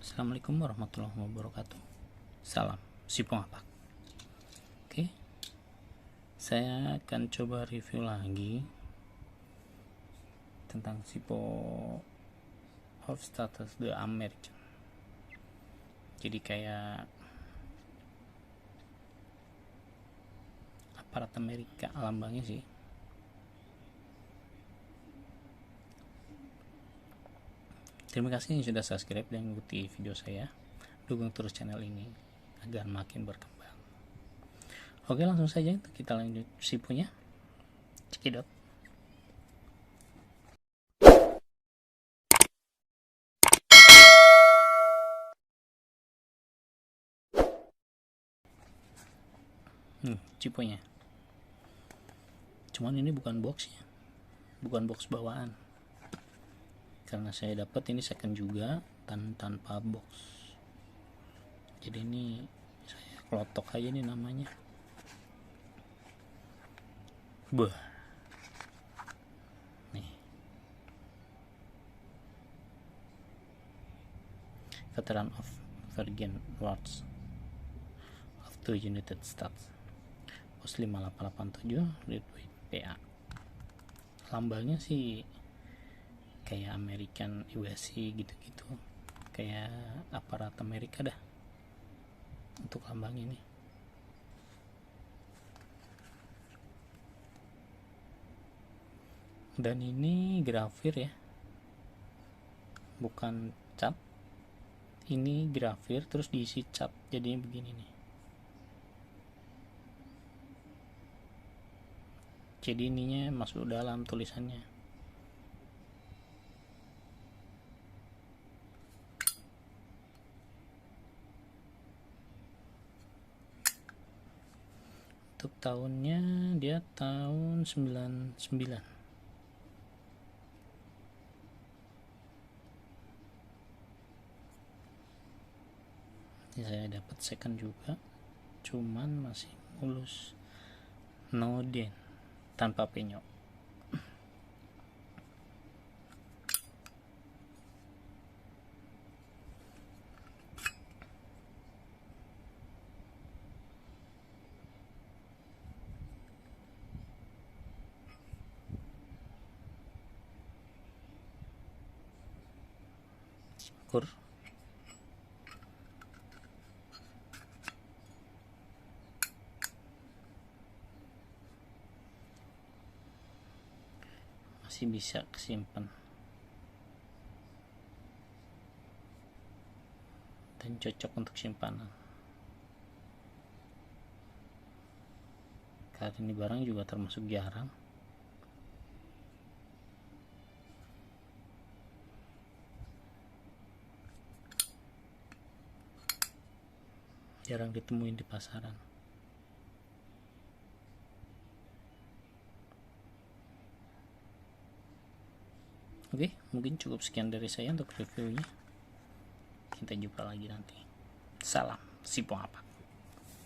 Assalamualaikum warahmatullahi wabarakatuh. Salam Sipong Apak. Oke, saya akan coba review lagi tentang Sipo Hofstadter the American. Jadi kayak aparat Amerika lambangnya sih. Terima kasih yang sudah subscribe dan mengikuti video saya. Dukung terus channel ini agar makin berkembang. Oke, langsung saja kita lanjut sipunya. Cekidot. Ciponya. Cuman ini bukan box ya. Bukan box bawaan. Karena saya dapat ini second juga tanpa box. Jadi ini saya klotok aja nih namanya. Nih. Veteran of Virgin Wars of the United States. Pos 5887 Redwood PA. Lambangnya sih kayak American USC gitu-gitu, kayak aparat Amerika dah untuk lambang ini. Dan ini grafir ya, bukan cat. Ini grafir terus diisi cat, jadinya begini nih. Jadi ininya masuk dalam tulisannya. Untuk tahunnya dia tahun 99. Ini saya dapat second juga, cuman masih mulus, no dent, tanpa penyok. Kur masih bisa kesimpan dan cocok untuk simpanan, karena ini barang juga termasuk jarang. Jarang ditemuin di pasaran. Oke, mungkin cukup sekian dari saya untuk reviewnya. Kita jumpa lagi nanti. Salam Sipong Apak.